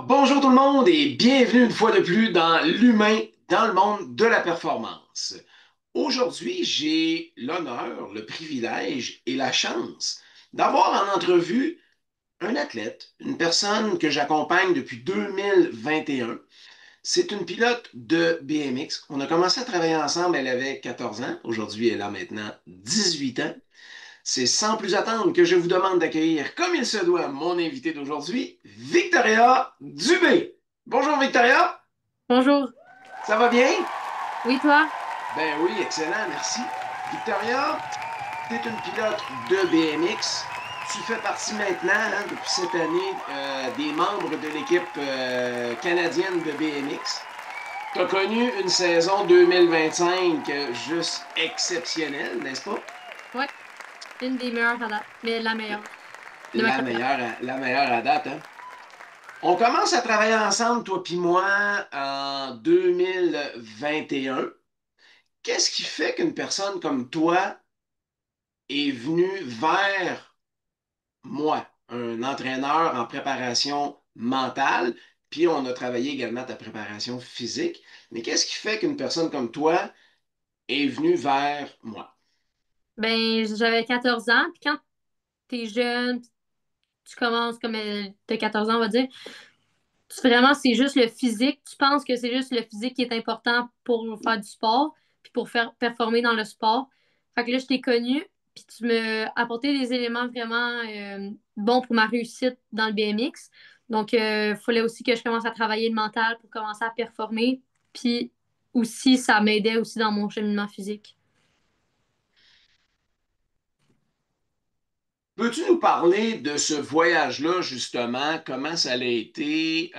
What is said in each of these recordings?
Bonjour tout le monde et bienvenue une fois de plus dans l'humain dans le monde de la performance. Aujourd'hui, j'ai l'honneur, le privilège et la chance d'avoir en entrevue un athlète, une personne que j'accompagne depuis 2021. C'est une pilote de BMX. On a commencé à travailler ensemble, elle avait 14 ans. Aujourd'hui, elle a maintenant 18 ans. C'est sans plus attendre que je vous demande d'accueillir, comme il se doit, mon invité d'aujourd'hui, Victoria Dubé. Bonjour Victoria, Bonjour. ça va bien? Oui, toi? Ben oui, excellent, merci. Victoria, tu es une pilote de BMX. Tu fais partie maintenant, hein, depuis cette année, des membres de l'équipe canadienne de BMX. Tu as connu une saison 2025 juste exceptionnelle, n'est-ce pas? Ouais, une des meilleures à date, mais la meilleure de ma carrière. La meilleure à date, hein? On commence à travailler ensemble, toi puis moi, en 2021. Qu'est-ce qui fait qu'une personne comme toi est venue vers moi, un entraîneur en préparation mentale, puis on a travaillé également ta préparation physique. Mais qu'est-ce qui fait qu'une personne comme toi est venue vers moi? Ben, j'avais 14 ans, puis quand t'es jeune, tu commences comme t'as 14 ans, on va dire, vraiment, c'est juste le physique. Tu penses que c'est juste le physique qui est important pour faire du sport, puis pour faire performer dans le sport. Fait que là, je t'ai connu, puis tu me apporté des éléments vraiment bons pour ma réussite dans le BMX. Donc, il fallait aussi que je commence à travailler le mental pour commencer à performer. Puis aussi, ça m'aidait aussi dans mon cheminement physique. Peux-tu nous parler de ce voyage-là, justement, comment ça a été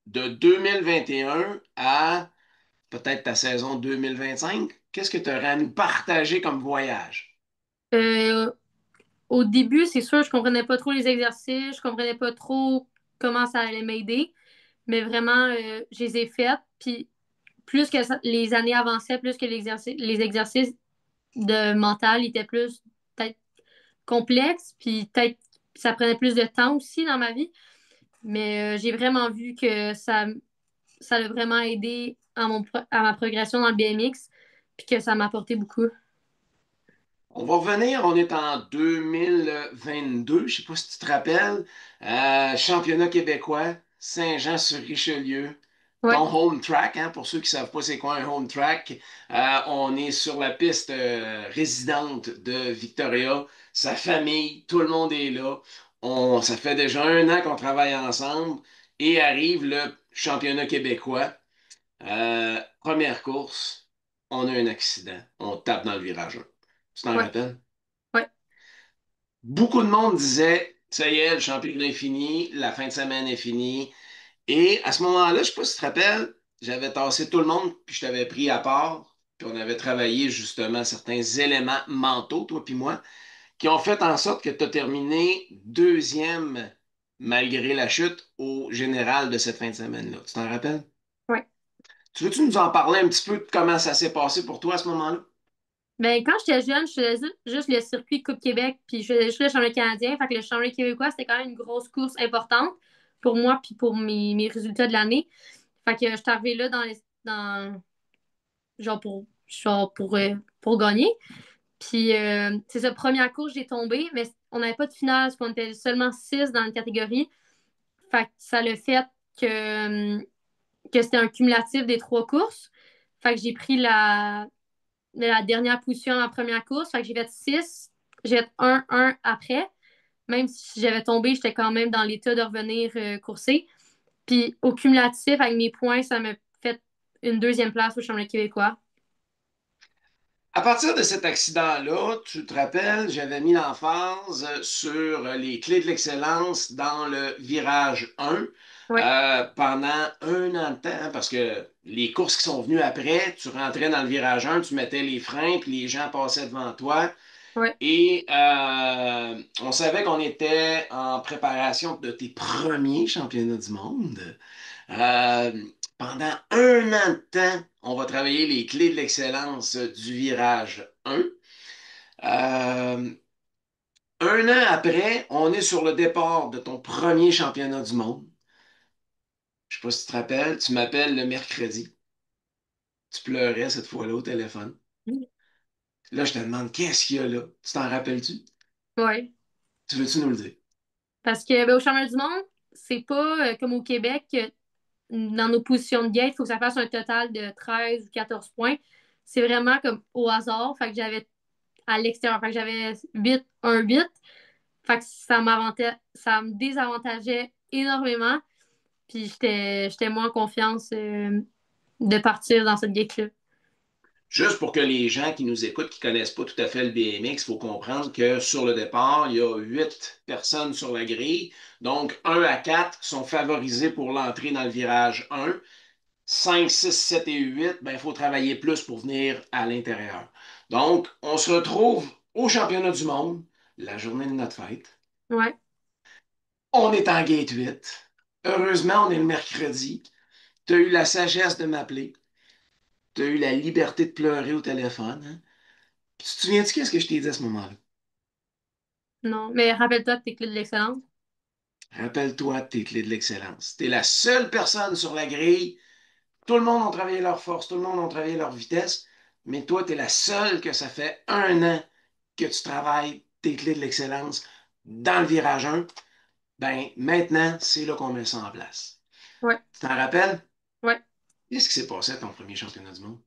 de 2021 à peut-être ta saison 2025? Qu'est-ce que tu aurais à nous partager comme voyage? Euh, Au début, c'est sûr, je comprenais pas trop les exercices, je comprenais pas trop comment ça allait m'aider, mais vraiment, je les ai faites. Puis plus que les années avançaient, plus que les exercices de mental étaient plus peut-être complexes, puis peut-être ça prenait plus de temps aussi dans ma vie. Mais j'ai vraiment vu que ça a vraiment aidé à ma progression dans le BMX, puis que ça m'a apporté beaucoup. On va revenir, on est en 2022, je ne sais pas si tu te rappelles, championnat québécois, Saint-Jean-sur-Richelieu, Ouais, ton home track, hein, pour ceux qui ne savent pas c'est quoi un home track, on est sur la piste résidente de Victoria, sa famille, tout le monde est là. Ça fait déjà un an qu'on travaille ensemble et arrive le championnat québécois. Première course, on a un accident, on tape dans le virage 1. Tu t'en ouais, rappelles? ouais. Beaucoup de monde disait, ça y est, le championnat est fini, la fin de semaine est finie. Et à ce moment-là, je ne sais pas si tu te rappelles, j'avais tassé tout le monde, puis je t'avais pris à part, puis on avait travaillé justement certains éléments mentaux, toi puis moi, qui ont fait en sorte que tu as terminé deuxième malgré la chute au général de cette fin de semaine-là. Tu t'en rappelles? Ouais. Tu veux-tu nous en parler un petit peu de comment ça s'est passé pour toi à ce moment-là? Ben, quand j'étais jeune, je faisais juste le circuit Coupe Québec, puis je faisais juste le championnat canadien. Fait que le championnat québécois, c'était quand même une grosse course importante pour moi, puis pour mes résultats de l'année. Fait que je suis arrivée là genre pour gagner. Puis c'est ça, première course, j'ai tombé, mais on n'avait pas de finale, parce qu'on était seulement 6 dans une catégorie. Fait que ça le fait que, que c'était un cumulatif des 3 courses. Fait que j'ai pris la dernière position en première course. Fait que j'ai fait 6. J'ai fait 1-1 après. Même si j'avais tombé, j'étais quand même dans l'état de revenir courser. Puis au cumulatif, avec mes points, ça m'a fait une deuxième place au championnat québécois. À partir de cet accident-là, tu te rappelles, j'avais mis l'emphase sur les clés de l'excellence dans le virage 1 Ouais, pendant un an de temps, hein, parce que les courses qui sont venues après, tu rentrais dans le virage 1, tu mettais les freins, puis les gens passaient devant toi. ouais. Et on savait qu'on était en préparation de tes premiers championnats du monde. Euh, Pendant un an de temps, on va travailler les clés de l'excellence du virage 1. Euh, un an après, on est sur le départ de ton premier championnat du monde. Je sais pas si tu te rappelles, tu m'appelles le mercredi. Tu pleurais cette fois-là au téléphone. Là, je te demande, qu'est-ce qu'il y a là? Tu t'en rappelles-tu? Oui. Tu veux-tu nous le dire? Parce que ben, au championnat du monde, c'est pas comme au Québec, dans nos positions de gate, il faut que ça fasse un total de 13 ou 14 points. C'est vraiment comme au hasard. Fait que j'avais à l'extérieur. Fait que j'avais 8-1-8. Fait que ça me désavantageait énormément. Puis j'étais moins en confiance de partir dans cette gate-là. Juste pour que les gens qui nous écoutent, qui ne connaissent pas tout à fait le BMX, il faut comprendre que sur le départ, il y a 8 personnes sur la grille. Donc, 1 à 4 sont favorisés pour l'entrée dans le virage 1. 5, 6, 7 et 8, ben, il faut travailler plus pour venir à l'intérieur. Donc, on se retrouve au championnat du monde, la journée de notre fête. Ouais. On est en gate 8. Heureusement, on est le mercredi. Tu as eu la sagesse de m'appeler. Tu as eu la liberté de pleurer au téléphone, hein? Tu te souviens-tu qu'est-ce que je t'ai dit à ce moment-là? Non. Mais rappelle-toi de tes clés de l'excellence. Rappelle-toi de tes clés de l'excellence. Tu es la seule personne sur la grille. Tout le monde a travaillé leur force, tout le monde a travaillé leur vitesse, mais toi, tu es la seule que ça fait 1 an que tu travailles tes clés de l'excellence dans le virage 1. Ben, maintenant, c'est là qu'on met ça en place. Ouais. Tu t'en rappelles? Ouais. Qu'est-ce qui s'est passé à ton premier championnat du monde?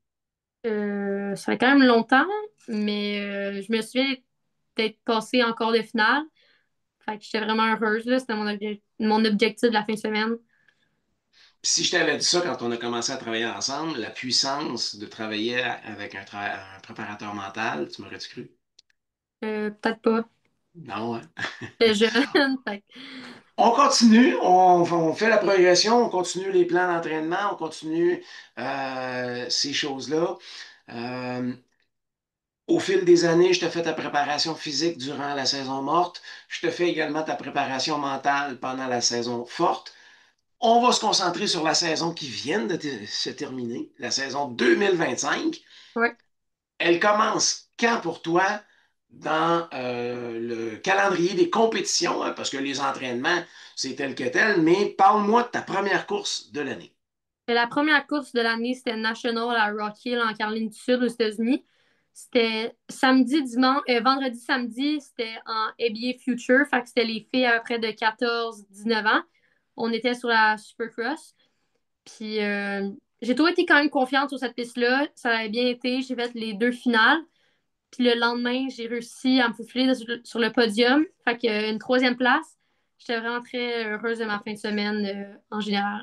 Ça fait quand même longtemps, mais je me souviens d'être passée en quart de finale. Fait que j'étais vraiment heureuse, là. C'était mon objectif de la fin de semaine. Puis si je t'avais dit ça quand on a commencé à travailler ensemble, la puissance de travailler avec un préparateur mental, tu m'aurais-tu cru? Peut-être pas. Non, hein? J'étais jeune. Fait que, On continue, on fait la progression, on continue les plans d'entraînement, on continue ces choses-là. Euh, Au fil des années, je te fais ta préparation physique durant la saison morte. Je te fais également ta préparation mentale pendant la saison forte. On va se concentrer sur la saison qui vient de se terminer, la saison 2025. ouais. Elle commence quand pour toi dans le calendrier des compétitions, hein, parce que les entraînements, c'est tel que tel, mais parle-moi de ta première course de l'année. La première course de l'année, c'était National à Rock Hill en Caroline du Sud aux États-Unis. C'était vendredi, samedi, c'était en ABA Future. Fait que c'était les filles à peu près de 14-19 ans. On était sur la Supercross. Puis j'ai toujours été quand même confiante sur cette piste-là. Ça avait bien été. J'ai fait les deux finales. Puis le lendemain, j'ai réussi à me faufiler sur le podium. Fait que une troisième place. J'étais vraiment très heureuse de ma fin de semaine en général.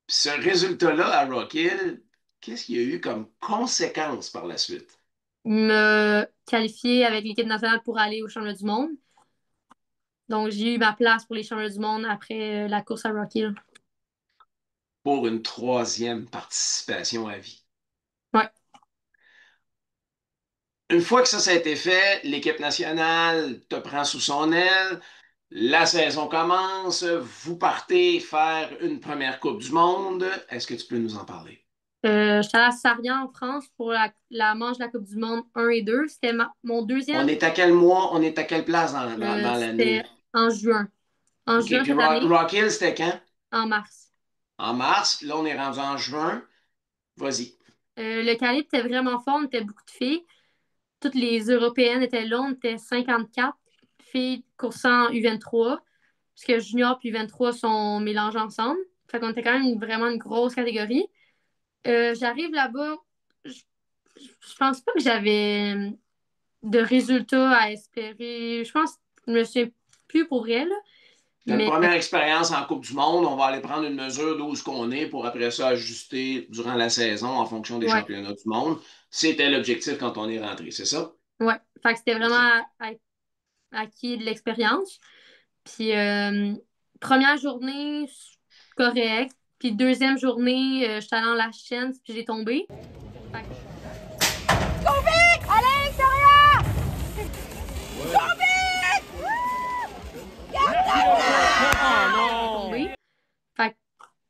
Puis ce résultat-là à Rock Hill, qu'est-ce qu'il y a eu comme conséquence par la suite? Me qualifier avec l'équipe nationale pour aller au championnat du monde. Donc, j'ai eu ma place pour les championnats du monde après la course à Rock Hill. Pour une troisième participation à vie. Ouais. Une fois que ça a été fait, l'équipe nationale te prend sous son aile, la saison commence, vous partez faire une première Coupe du Monde. Est-ce que tu peux nous en parler? J'étais à Sarriá en France pour la manche de la Coupe du Monde 1 et 2. C'était mon On deuxième. est à quel mois? On est à quelle place dans C'était l'année? en juin. En OK. juin Puis cette année, Rock Hill, c'était quand? en mars. En mars. Là, on est rendu en juin. Vas-y. Le calibre était vraiment fort. On était beaucoup de filles. Toutes les Européennes étaient là. On était 54 filles coursant U23. Parce que junior et U23 sont mélangés ensemble. Fait qu'on était quand même vraiment une grosse catégorie. J'arrive là-bas. Je, je pense pas que j'avais de résultats à espérer. Je pense que je me suis plus pour elle. Tu une Mais première expérience en Coupe du Monde. On va aller prendre une mesure d'où ce qu'on est pour après ça ajuster durant la saison en fonction des ouais, championnats du monde. C'était l'objectif quand on est rentré, c'est ça? ouais. Fait que c'était C'est vraiment ça. acquis de l'expérience. Puis première journée, correct. Puis deuxième journée, j'étais allée en la chaîne, puis j'ai tombé. Fait que À l'extérieur! j'ai tombé. Fait que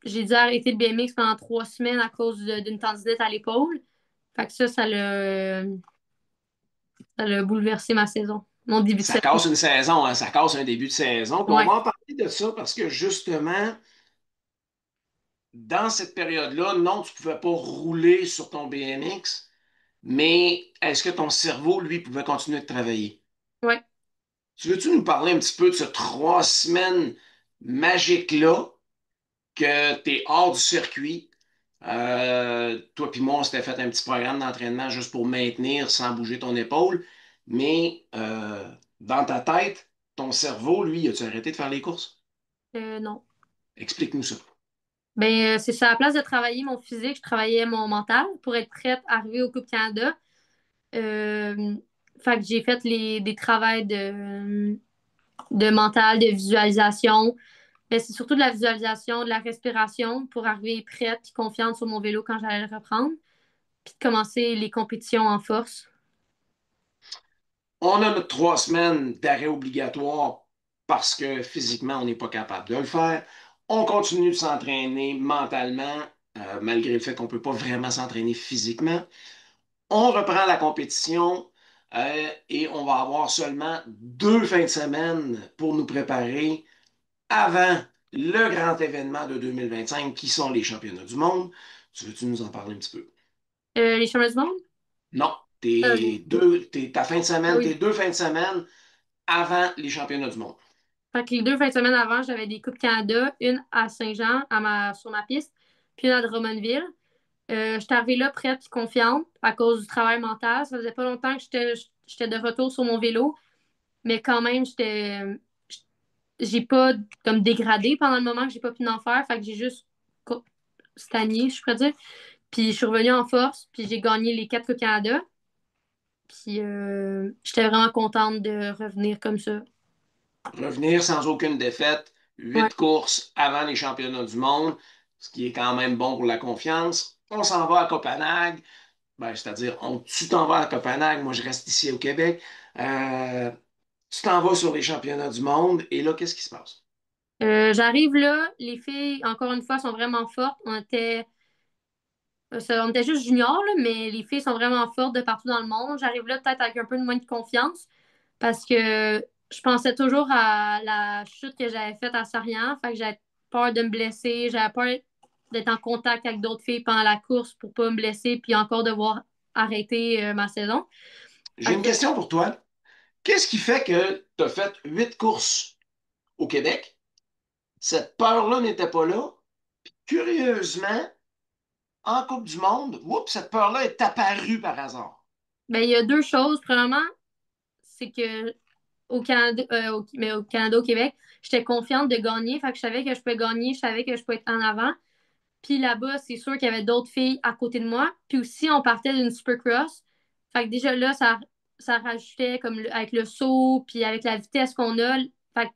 j'ai dû arrêter le BMX pendant 3 semaines à cause d'une tendinite à l'épaule. Fait que ça l'a bouleversé ma saison, mon début de Ça saison. casse une saison, hein, ça casse un début de saison. Puis on Ouais, va en parler de ça parce que justement, dans cette période-là, non, tu ne pouvais pas rouler sur ton BMX, mais est-ce que ton cerveau, lui, pouvait continuer de travailler? Ouais. Tu veux-tu nous parler un petit peu de ces 3 semaines magiques-là que tu es hors du circuit? Toi puis moi, on s'était fait un petit programme d'entraînement juste pour maintenir sans bouger ton épaule, mais dans ta tête, ton cerveau, lui, as-tu arrêté de faire les courses? Non. Explique-nous ça. Ben, c'est ça, à la place de travailler mon physique, je travaillais mon mental pour être prête à arriver au Coupe Canada. Euh, Fait que j'ai fait des travails de mental, de visualisation. Mais c'est surtout de la visualisation, de la respiration pour arriver prête et confiante sur mon vélo quand j'allais le reprendre, puis de commencer les compétitions en force. On a notre 3 semaines d'arrêt obligatoire parce que physiquement, on n'est pas capable de le faire. On continue de s'entraîner mentalement, malgré le fait qu'on ne peut pas vraiment s'entraîner physiquement. On reprend la compétition et on va avoir seulement 2 fins de semaine pour nous préparer avant le grand événement de 2025 qui sont les championnats du monde. Tu veux-tu nous en parler un petit peu? Les championnats du monde? Non, ta fin de semaine, tes Oui. 2 fins de semaine avant les championnats du monde. Fait que les 2 fins de semaine avant, j'avais des Coupes Canada, une à Saint-Jean sur ma piste, puis une à Drummondville. J'étais arrivée là prête et confiante à cause du travail mental. Ça faisait pas longtemps que j'étais de retour sur mon vélo, mais quand même, j'ai pas comme dégradé pendant le moment que j'ai pas pu en faire. Fait que j'ai juste stagné, je pourrais dire. Puis je suis revenue en force, puis j'ai gagné les 4 Canada. Puis j'étais vraiment contente de revenir comme ça. Revenir sans aucune défaite, Ouais. 8 courses avant les championnats du monde, ce qui est quand même bon pour la confiance. On s'en va à Copenhague. Ben, c'est-à-dire, tu t'en vas à Copenhague, moi je reste ici au Québec. Euh, Tu t'en vas sur les championnats du monde et là, qu'est-ce qui se passe? J'arrive là, les filles, encore une fois, sont vraiment fortes. On était juste juniors, là, mais les filles sont vraiment fortes de partout dans le monde. J'arrive là peut-être avec un peu de moins de confiance parce que je pensais toujours à la chute que j'avais faite à Sarian. Fait que j'avais peur de me blesser, j'avais peur d'être en contact avec d'autres filles pendant la course pour pas me blesser puis encore devoir arrêter ma saison. J'ai Fait une que, question pour toi. Qu'est-ce qui fait que tu as fait 8 courses au Québec? Cette peur-là n'était pas là. Curieusement, en Coupe du Monde, oups, cette peur-là est apparue par hasard. ben, il y a deux choses. Premièrement, c'est que au Canada, mais au Canada, au Québec, j'étais confiante de gagner. Fait que je savais que je pouvais gagner, je savais que je pouvais être en avant. Puis là-bas, c'est sûr qu'il y avait d'autres filles à côté de moi. Puis aussi, on partait d'une supercross. Fait que déjà là, ça rajoutait comme avec le saut, puis avec la vitesse qu'on a. Fait que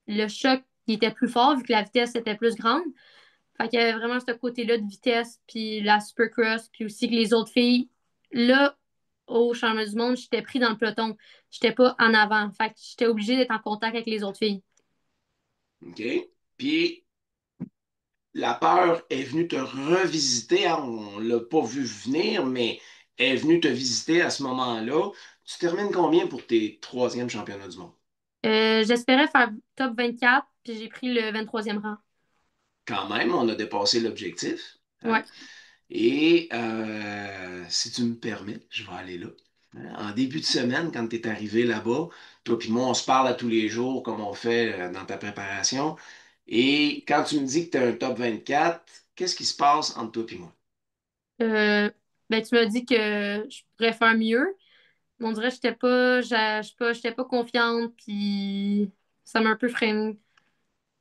le choc, il était plus fort vu que la vitesse était plus grande. Fait qu'il y avait vraiment ce côté-là de vitesse, puis la supercross, puis aussi que les autres filles, là, au championnat du monde, j'étais pris dans le peloton. J'étais pas en avant. Fait que j'étais obligée d'être en contact avec les autres filles. OK? Puis la peur est venue te revisiter. Hein, on ne l'a pas vu venir, mais est venue te visiter à ce moment-là. Tu termines combien pour tes troisièmes championnats du monde? J'espérais faire top 24, puis j'ai pris le 23e rang. Quand même, on a dépassé l'objectif. Hein? Ouais. Et si tu me permets, je vais aller là. Hein? En début de semaine, quand tu es arrivé là-bas, toi et moi, on se parle à tous les jours comme on fait dans ta préparation. Et quand tu me dis que tu as un top 24, qu'est-ce qui se passe entre toi et moi? Euh, ben, tu m'as dit que je pourrais faire mieux. Mais on dirait que j'étais pas confiante, puis ça m'a un peu freiné.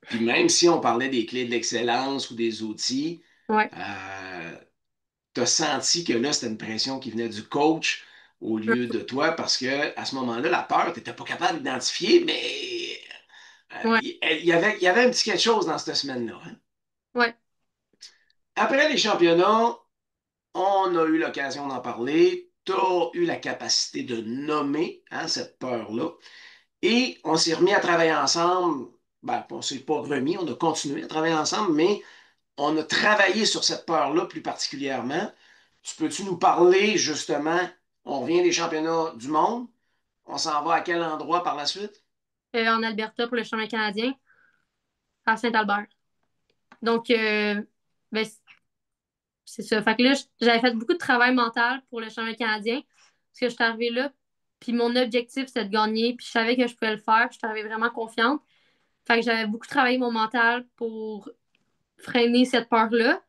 Puis même si on parlait des clés de l'excellence ou des outils, Ouais. tu as senti que là, c'était une pression qui venait du coach au lieu de toi parce que à ce moment-là, la peur, tu n'étais pas capable d'identifier, mais Ouais. il y avait un petit quelque chose dans cette semaine-là. Hein. Ouais. Après les championnats, on a eu l'occasion d'en parler. Tu as eu la capacité de nommer hein, cette peur-là. Et on s'est remis à travailler ensemble. Ben, on ne s'est pas remis, on a continué à travailler ensemble, mais on a travaillé sur cette peur-là plus particulièrement. Tu peux-tu nous parler justement, on revient des championnats du monde, on s'en va à quel endroit par la suite? En Alberta pour le championnat canadien, à Saint-Albert. Donc, Ben, c'est ça. Fait que là, j'avais fait beaucoup de travail mental pour le championnat canadien. Parce que je suis arrivée là, puis mon objectif, c'était de gagner. Puis je savais que je pouvais le faire. Puis je suis arrivée vraiment confiante. Fait que j'avais beaucoup travaillé mon mental pour freiner cette peur-là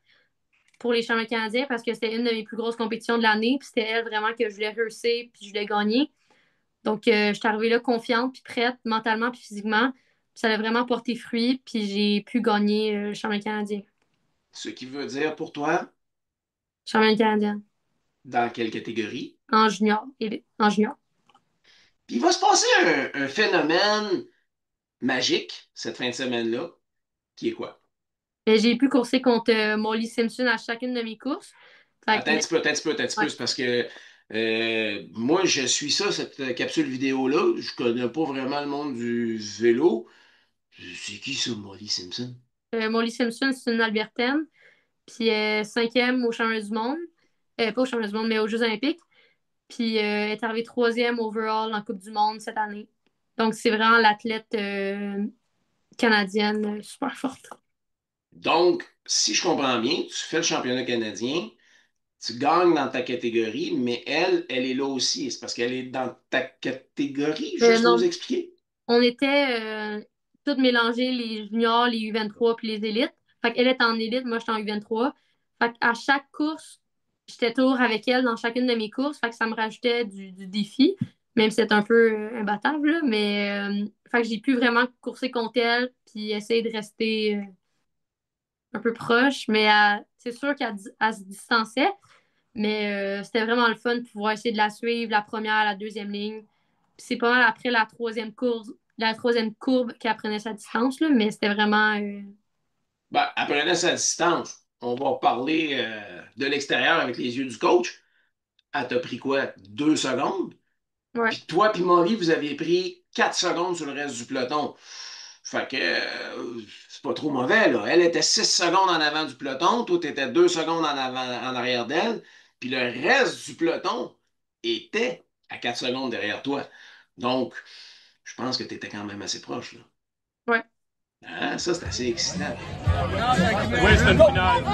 pour les championnats canadiens parce que c'était une de mes plus grosses compétitions de l'année. Puis c'était elle vraiment que je voulais réussir. Puis je voulais gagner. Donc, je suis arrivée là confiante, puis prête, mentalement, puis physiquement. Puis ça a vraiment porté fruit, puis j'ai pu gagner le championnat canadien. Ce qui veut dire pour toi, Championnat canadien. dans quelle catégorie? En junior. En junior. Puis il va se passer un phénomène magique cette fin de semaine-là, qui est quoi? Mais j'ai pu courser contre Molly Simpson à chacune de mes courses. Fait Attends que, un petit peu, attends un petit peu, attends un petit peu, ouais. c'est parce que moi, je suis ça, cette capsule vidéo-là. Je connais pas vraiment le monde du vélo. C'est qui ça, Molly Simpson? Molly Simpson, c'est une Albertaine. Puis cinquième au championnat du monde. Pas au championnat du monde, mais aux Jeux olympiques. Puis elle est arrivée troisième overall en Coupe du monde cette année. Donc, c'est vraiment l'athlète canadienne super forte. Donc, si je comprends bien, tu fais le championnat canadien, tu gagnes dans ta catégorie, mais elle est là aussi. C'est parce qu'elle est dans ta catégorie, juste nous Non, expliquer. on était toutes mélangées, les juniors, les U23 puis les élites. Fait qu'elle est en élite, moi j'étais en U23. Fait qu'à chaque course, j'étais toujours avec elle dans chacune de mes courses. Fait que ça me rajoutait du défi, même si c'est un peu imbattable, là. Mais fait que j'ai pu vraiment courser contre elle puis essayer de rester un peu proche. Mais c'est sûr qu'elle se distançait. Mais c'était vraiment le fun de pouvoir essayer de la suivre, la première, la deuxième ligne. Puis c'est pas mal après la troisième courbe qu'elle prenait sa distance, là, mais c'était vraiment. Ben, après sa distance, on va parler de l'extérieur avec les yeux du coach. Elle t'a pris quoi? 2 secondes? Ouais. Puis toi puis Molly, vous aviez pris 4 secondes sur le reste du peloton. Fait que c'est pas trop mauvais, là. Elle était 6 secondes en avant du peloton, toi, t'étais 2 secondes en avant, en arrière d'elle, puis le reste du peloton était à 4 secondes derrière toi. Donc, je pense que t'étais quand même assez proche, là. Ouais. Ah, ça, c'est assez excitant. Oui, c'est une finale.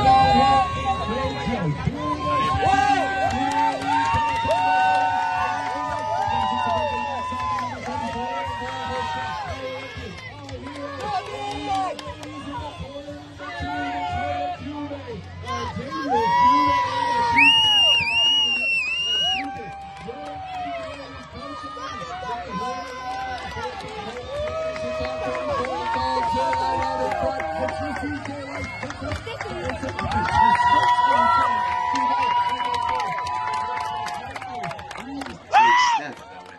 C'est excitant, tabarouette.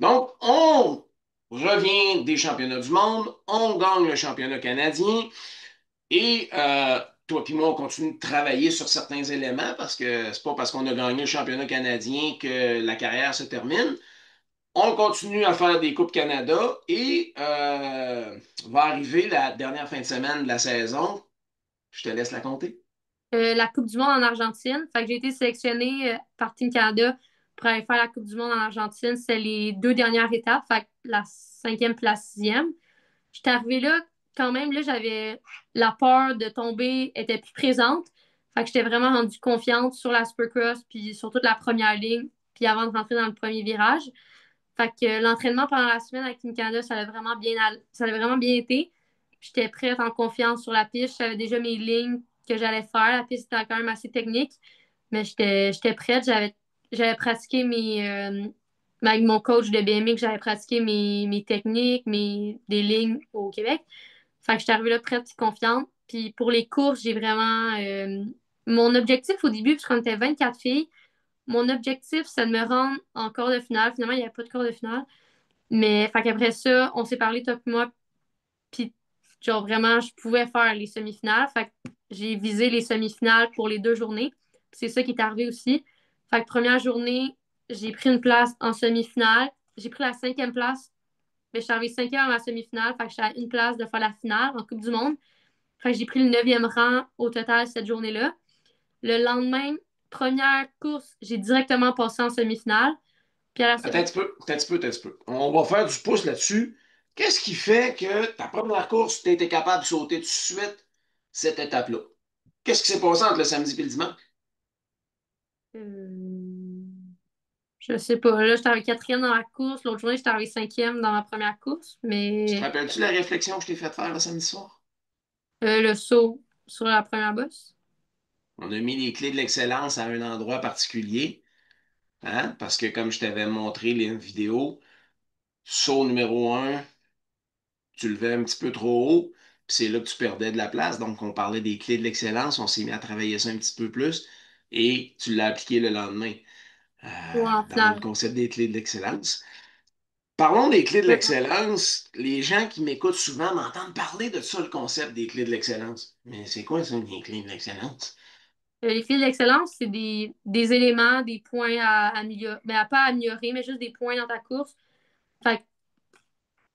Donc, on revient des championnats du monde, on gagne le championnat canadien et toi et moi, on continue de travailler sur certains éléments parce que c'est pas parce qu'on a gagné le championnat canadien que la carrière se termine. On continue à faire des Coupes Canada et va arriver la dernière fin de semaine de la saison. Je te laisse la compter. La Coupe du Monde en Argentine. Fait que j'ai été sélectionnée par Team Canada pour aller faire la Coupe du Monde en Argentine. C'est les deux dernières étapes, fait que la cinquième puis la sixième. J'étais arrivée là, quand même, là, j'avais la peur de tomber était plus présente. Fait que j'étais vraiment rendue confiante sur la Supercross, puis sur toute la première ligne, puis avant de rentrer dans le premier virage. Fait que l'entraînement pendant la semaine avec Team Canada, ça a vraiment bien été. J'étais prête en confiance sur la piste. Je savais déjà mes lignes que j'allais faire. La piste était quand même assez technique, mais j'étais prête. J'avais pratiqué avec mon coach de BMX, j'avais pratiqué mes techniques, des lignes au Québec. Fait que j'étais arrivée là prête et confiante. Puis pour les courses, j'ai vraiment. Mon objectif au début, puisqu'on était 24 filles, mon objectif, c'est de me rendre en quart de finale. Finalement, il n'y avait pas de quart de finale. Mais fait qu'après ça, on s'est parlé, toi et moi, puis genre vraiment, je pouvais faire les semi-finales. Fait que j'ai visé les semi-finales pour les 2 journées. Puis c'est ça qui est arrivé aussi. Fait que première journée, j'ai pris une place en semi-finale. J'ai pris la cinquième place. Mais je suis arrivée cinquième à ma semi-finale. Fait que j'étais à une place de faire la finale en Coupe du Monde. Fait que j'ai pris le neuvième rang au total cette journée-là. Le lendemain, première course, j'ai directement passé en semi-finale. Puis à la Attends un petit peu, attends un petit peu, attends un petit peu. On va faire du pouce là-dessus. Qu'est-ce qui fait que ta première course, tu été capable de sauter tout de suite cette étape-là? Qu'est-ce qui s'est passé entre le samedi et le dimanche? Euh, je sais pas. Là, j'étais arrivée quatrième dans la course. L'autre journée, j'étais arrivée cinquième dans ma première course. Tu te Mais rappelles-tu la réflexion que je t'ai fait faire le samedi soir? le saut sur la première bosse. On a mis les clés de l'excellence à un endroit particulier, hein? Parce que comme je t'avais montré les vidéos, saut numéro un, tu levais un petit peu trop haut, puis c'est là que tu perdais de la place. Donc, on parlait des clés de l'excellence, on s'est mis à travailler ça un petit peu plus et tu l'as appliqué le lendemain euh, Ou en dans le finale. concept des clés de l'excellence. Parlons des clés de Euh, l'excellence. Les gens qui m'écoutent souvent m'entendent parler de ça, le concept des clés de l'excellence. Mais c'est quoi ça, les clés de l'excellence? les fils d'excellence, c'est des éléments, des points à améliorer, mais à pas améliorer, mais juste des points dans ta course. Fait que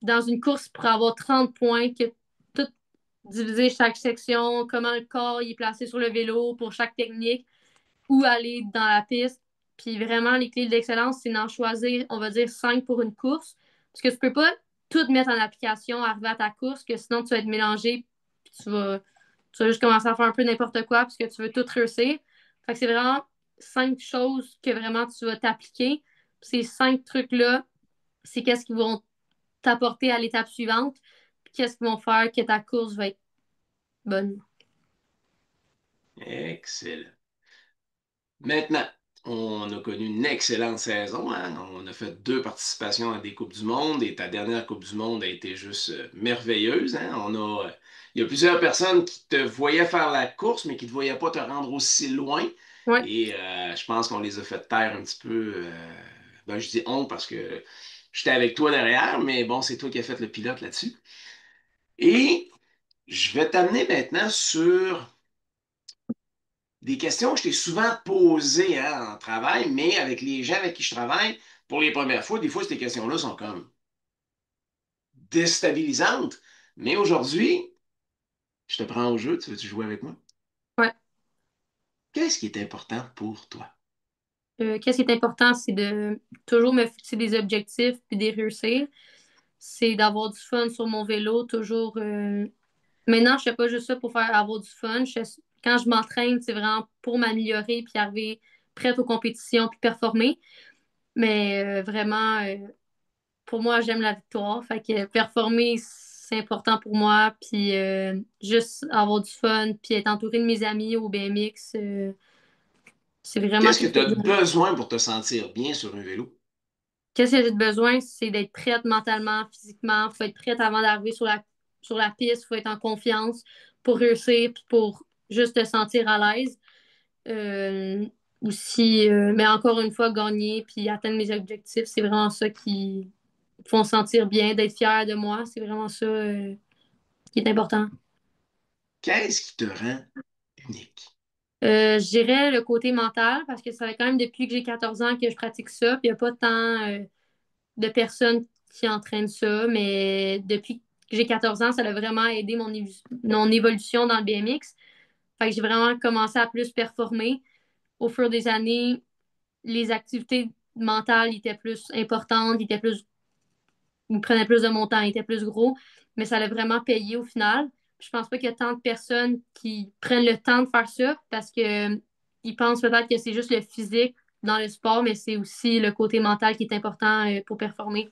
dans une course, pour avoir 30 points, que tout diviser chaque section, comment le corps il est placé sur le vélo pour chaque technique, où aller dans la piste. Puis vraiment, les clés d'excellence, c'est d'en choisir, on va dire, 5 pour une course. Parce que tu peux pas tout mettre en application, arriver à ta course, que sinon tu vas être mélangé, puis tu vas juste commencer à faire un peu n'importe quoi, parce que tu veux tout réussir. Fait que c'est vraiment 5 choses que vraiment tu vas t'appliquer. Ces 5 trucs-là, c'est qu'est-ce qu'ils vont t'apporter à l'étape suivante, puis qu'est-ce qu'ils vont faire que ta course va être bonne. Excellent. Maintenant, on a connu une excellente saison, hein. On a fait 2 participations à des Coupes du Monde et ta dernière Coupe du Monde a été juste merveilleuse, hein. Il y a plusieurs personnes qui te voyaient faire la course, mais qui ne te voyaient pas te rendre aussi loin. Ouais. Et je pense qu'on les a fait taire un petit peu. Ben, je dis on parce que j'étais avec toi derrière, mais bon, c'est toi qui as fait le pilote là-dessus. Et je vais t'amener maintenant sur des questions que je t'ai souvent posées hein, en travail, mais avec les gens avec qui je travaille, pour les premières fois, des fois, ces questions-là sont comme déstabilisantes. Mais aujourd'hui, je te prends au jeu, tu veux-tu jouer avec moi? Ouais. Qu'est-ce qui est important pour toi? Qu'est-ce qui est important, c'est de toujours me fixer des objectifs puis de les réussir. C'est d'avoir du fun sur mon vélo, toujours. Maintenant, je fais pas juste ça pour faire avoir du fun. Quand je m'entraîne, c'est vraiment pour m'améliorer puis arriver prête aux compétitions puis performer. Mais vraiment, pour moi, j'aime la victoire. Fait que performer, c'est important pour moi. Puis juste avoir du fun puis être entouré de mes amis au BMX, c'est vraiment Qu'est-ce que quelque tu as chose. besoin pour te sentir bien sur un vélo? Qu'est-ce que j'ai besoin, c'est d'être prête mentalement, physiquement. Il faut être prête avant d'arriver sur la piste. Il faut être en confiance pour réussir puis pour juste te sentir à l'aise. Euh, aussi, mais encore une fois, gagner puis atteindre mes objectifs, c'est vraiment ça qui font sentir bien, d'être fier de moi. C'est vraiment ça qui est important. Qu'est-ce qui te rend unique? Je dirais le côté mental parce que ça fait quand même depuis que j'ai 14 ans que je pratique ça. Puis il n'y a pas tant de personnes qui entraînent ça, mais depuis que j'ai 14 ans, ça a vraiment aidé mon évolution dans le BMX. Fait que j'ai vraiment commencé à plus performer. Au fur des années, les activités mentales étaient plus importantes, ils prenaient plus de mon temps, ils étaient plus gros, mais ça l'a vraiment payé au final. Je pense pas qu'il y a tant de personnes qui prennent le temps de faire ça parce que ils pensent peut-être que c'est juste le physique dans le sport, mais c'est aussi le côté mental qui est important pour performer.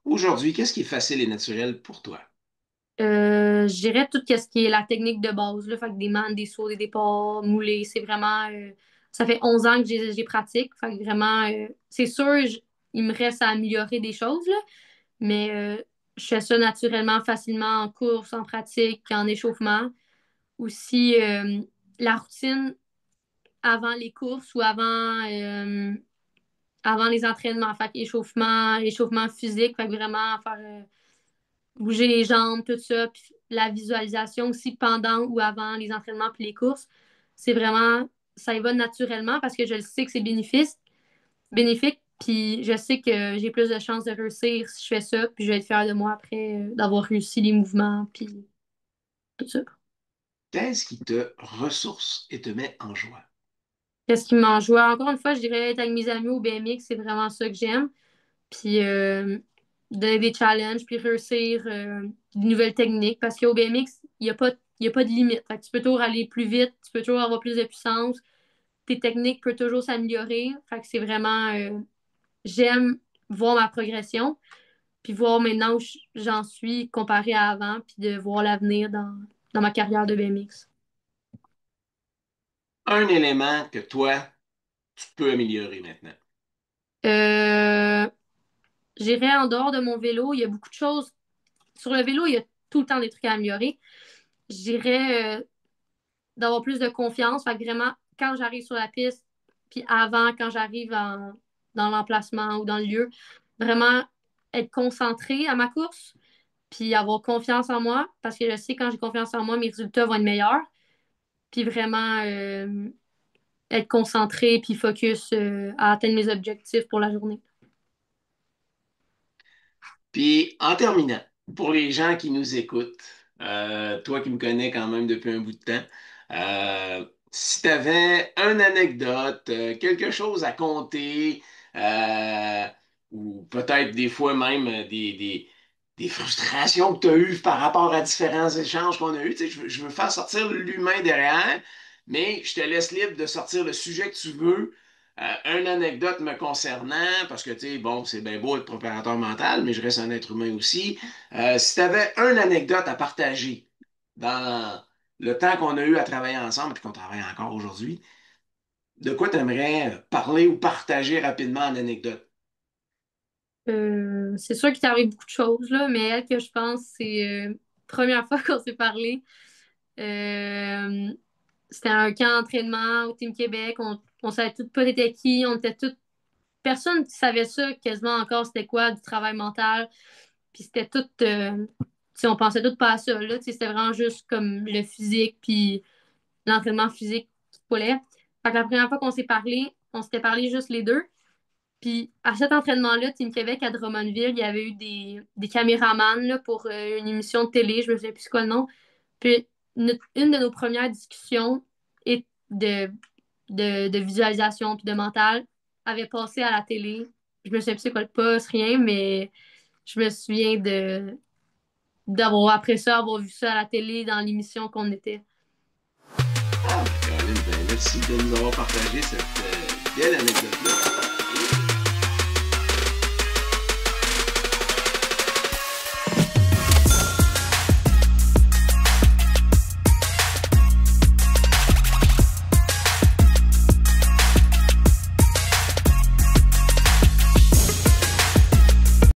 Aujourd'hui, qu'est-ce qui est facile et naturel pour toi? Je dirais tout ce qui est la technique de base, là, fait que des mannes, des sauts, des départs, moulés, c'est vraiment... ça fait 11 ans que j'ai pratique, fait que vraiment, c'est sûr, il me reste à améliorer des choses, là, mais je fais ça naturellement, facilement en course, en pratique, en échauffement. Aussi, la routine avant les courses ou avant les entraînements, fait que échauffement physique, fait que vraiment faire... bouger les jambes, tout ça, puis la visualisation aussi pendant ou avant les entraînements puis les courses. C'est vraiment, ça y va naturellement parce que je le sais que c'est bénéfique, puis je sais que j'ai plus de chances de réussir si je fais ça, puis je vais être fière de moi après d'avoir réussi les mouvements, puis tout ça. Qu'est-ce qui te ressource et te met en joie? Qu'est-ce qui m'en joue? Encore une fois, je dirais être avec mes amis au BMX, c'est vraiment ça que j'aime. Puis donner des challenges, puis réussir de nouvelles techniques. Parce qu'au BMX, il n'y a pas n'y a pas de limite. Fait que tu peux toujours aller plus vite, tu peux toujours avoir plus de puissance, tes techniques peuvent toujours s'améliorer. Fait que c'est vraiment, j'aime voir ma progression, puis voir maintenant où j'en suis comparé à avant, puis de voir l'avenir dans ma carrière de BMX. Un élément que toi, tu peux améliorer maintenant. Euh, J'irai en dehors de mon vélo. Il y a beaucoup de choses. Sur le vélo, il y a tout le temps des trucs à améliorer. J'irais d'avoir plus de confiance. Fait que vraiment, quand j'arrive sur la piste, puis avant, quand j'arrive dans l'emplacement ou dans le lieu, vraiment être concentré à ma course, puis avoir confiance en moi, parce que je sais quand j'ai confiance en moi, mes résultats vont être meilleurs. Puis vraiment être concentré, puis focus à atteindre mes objectifs pour la journée. Puis, en terminant, pour les gens qui nous écoutent, toi qui me connais quand même depuis un bout de temps, si tu avais une anecdote, quelque chose à conter, euh, ou peut-être des fois même des frustrations que tu as eues par rapport à différents échanges qu'on a eus, tu sais, je veux faire sortir l'humain derrière, mais je te laisse libre de sortir le sujet que tu veux. Une anecdote me concernant, parce que, tu sais, bon, c'est bien beau être préparateur mental, mais je reste un être humain aussi. Si tu avais une anecdote à partager dans le temps qu'on a eu à travailler ensemble et qu'on travaille encore aujourd'hui, de quoi tu aimerais parler ou partager rapidement en anecdote? C'est sûr qu'il t'arrive beaucoup de choses, là, mais elle que je pense, c'est première fois qu'on s'est parlé. Euh, C'était un camp d'entraînement au Team Québec. On savait toutes pas t'étais qui. On était toutes. Personne ne savait ça quasiment encore, c'était quoi du travail mental. Puis c'était tout. On pensait tout pas à ça. Là, c'était vraiment juste comme le physique, puis l'entraînement physique qui coulait. Fait que la première fois qu'on s'est parlé, on s'était parlé juste les deux. Puis à cet entraînement-là, Team Québec à Drummondville, il y avait eu des caméramans là, pour une émission de télé, je me souviens plus c'est quoi le nom. Puis une de nos premières discussions et de visualisation puis de mental avait passé à la télé. Je me souviens plus c'est quoi le poste, rien, mais je me souviens d'avoir après ça, avoir vu ça à la télé dans l'émission qu'on était. Ah, Caroline, ben, merci de nous avoir partagé cette belle anecdote-là.